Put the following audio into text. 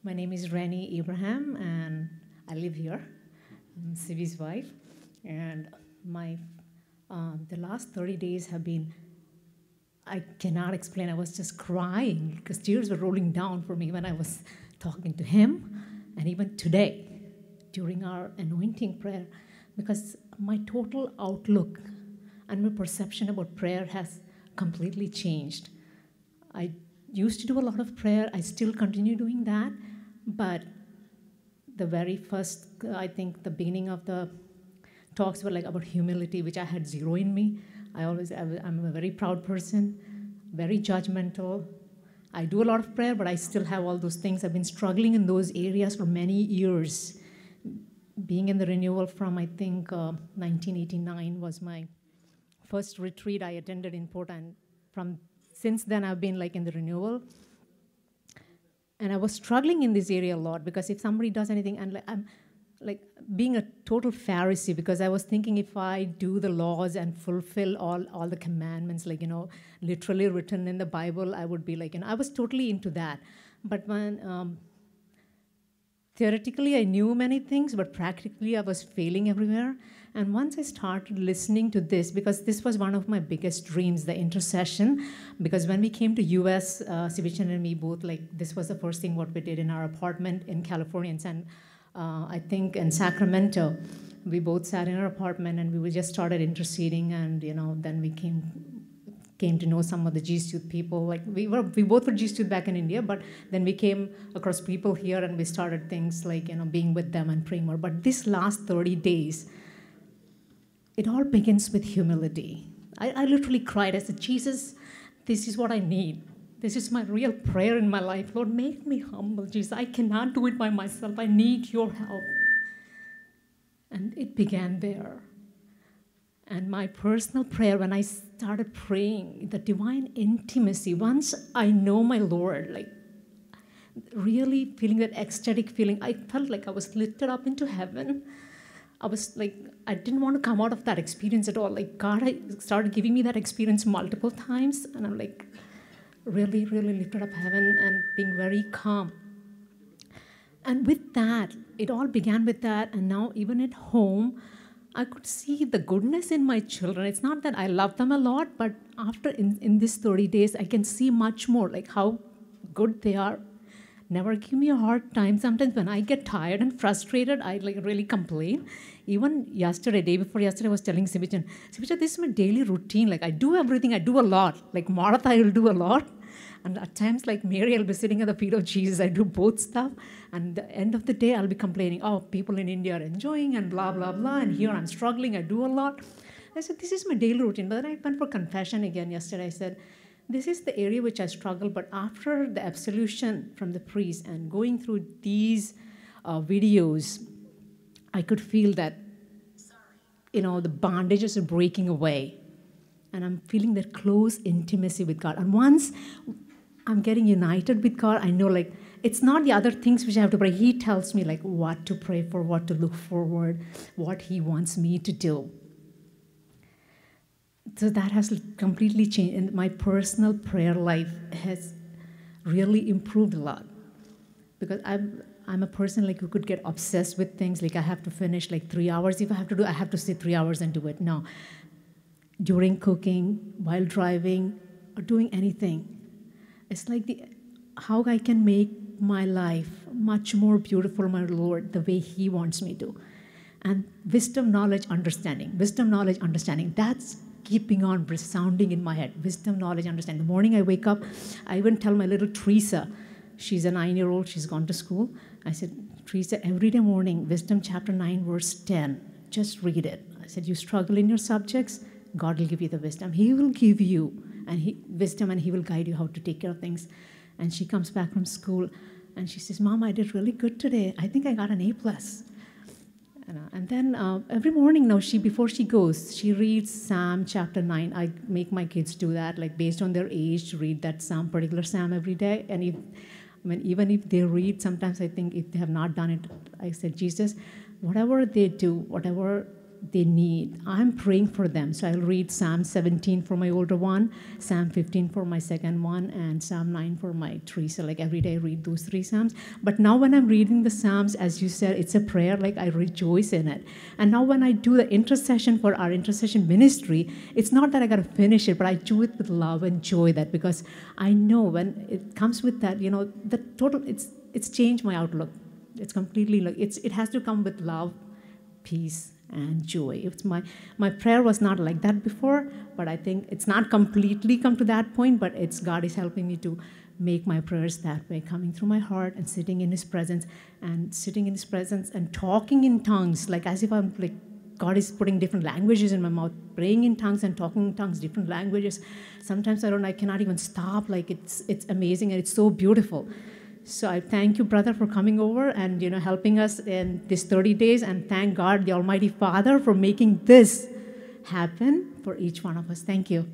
My name is Rennie Abraham, and I live here. I'm Sivi's wife, and the last 30 days have been, I cannot explain. I was just crying because tears were rolling down for me when I was talking to him, and even today during our anointing prayer, because my total outlook and my perception about prayer has completely changed. I used to do a lot of prayer. I still continue doing that, but the very first, I think the beginning of the talks were like about humility, which I had zero in me. I'm a very proud person, very judgmental. I do a lot of prayer, but I still have all those things. I've been struggling in those areas for many years. Being in the renewal from, I think, 1989 was my first retreat I attended in Portland. Since then, I've been like in the renewal. And I was struggling in this area a lot because if somebody does anything, and I'm like being a total Pharisee, because I was thinking if I do the laws and fulfill all the commandments, like, literally written in the Bible, I would be like, I was totally into that. But when theoretically, I knew many things, but practically, I was failing everywhere. And once I started listening to this, because this was one of my biggest dreams, the intercession, because when we came to US, Sivichan and me both, like, this was the first thing what we did in our apartment in California, and I think in Sacramento, we both sat in our apartment and we just started interceding, and then we came to know some of the G Youth people. Like we both were G Youth back in India, but then we came across people here and we started things like being with them and praying more. But this last 30 days, it all begins with humility. I literally cried. I said, Jesus, this is what I need. This is my real prayer in my life. Lord, make me humble, Jesus. I cannot do it by myself. I need your help. And it began there. And my personal prayer, when I started praying, the divine intimacy, once I know my Lord, like really feeling that ecstatic feeling, I felt like I was lifted up into heaven. I was like, I didn't want to come out of that experience at all. Like God started giving me that experience multiple times, and I'm like really, really lifted up heaven and being very calm. And with that, it all began with that, and now even at home, I could see the goodness in my children. It's not that I love them a lot, but after in these 30 days, I can see much more, like how good they are. Never give me a hard time. Sometimes when I get tired and frustrated, I like really complain. Even yesterday, day before yesterday, I was telling Sivichan, this is my daily routine. Like I do everything, I do a lot. Like Martha, I will do a lot. And at times, like Mary, I'll be sitting at the feet of Jesus. I do both stuff. And at the end of the day, I'll be complaining, oh, people in India are enjoying and blah, blah, blah. And here I'm struggling. I do a lot. I said, this is my daily routine. But then I went for confession again yesterday. I said, this is the area which I struggle. But after the absolution from the priest and going through these videos, I could feel that, the bondages are breaking away. And I'm feeling that close intimacy with God. And once I'm getting united with God, I know, like, it's not the other things which I have to pray. He tells me, like, what to pray for, what to look forward, what he wants me to do. So that has completely changed. And my personal prayer life has really improved a lot. Because I'm a person, like, who could get obsessed with things. Like, I have to finish, like, 3 hours. If I have to do, I have to sit 3 hours and do it. No. During cooking, while driving, or doing anything. It's like how I can make my life much more beautiful, my Lord, the way he wants me to. And wisdom, knowledge, understanding. Wisdom, knowledge, understanding. That's keeping on resounding in my head. Wisdom, knowledge, understanding. The morning I wake up, I even tell my little Teresa, she's a 9-year-old, she's gone to school. I said, Teresa, every day morning, Wisdom chapter 9, verse 10, just read it. I said, you struggle in your subjects, God will give you the wisdom. He will give you wisdom, and he will guide you how to take care of things. And she comes back from school, and she says, Mom, I did really good today. I think I got an A+. And then every morning now, before she goes, she reads Psalm chapter 9. I make my kids do that, like based on their age, read that particular Psalm every day. And even if they read, sometimes I think if they have not done it, I said, Jesus, whatever they do, whatever they need. I'm praying for them. So I'll read Psalm 17 for my older one, Psalm 15 for my second one, and Psalm 9 for my three. So like every day I read those three Psalms. But now when I'm reading the Psalms, as you said, it's a prayer, like I rejoice in it. And now when I do the intercession for our intercession ministry, it's not that I got to finish it, but I do it with love and joy, that because I know when it comes with that, the total, it's changed my outlook. It's completely, like, it has to come with love, peace, and joy. It's my prayer was not like that before, but I think it's not completely come to that point, but God is helping me to make my prayers that way, coming through my heart and sitting in His presence and talking in tongues, like as if I'm like, God is putting different languages in my mouth, praying in tongues and talking in tongues, different languages. Sometimes I cannot even stop. Like it's amazing and it's so beautiful. So I thank you, brother, for coming over and helping us in these 30 days, and thank God, the Almighty Father, for making this happen for each one of us. Thank you.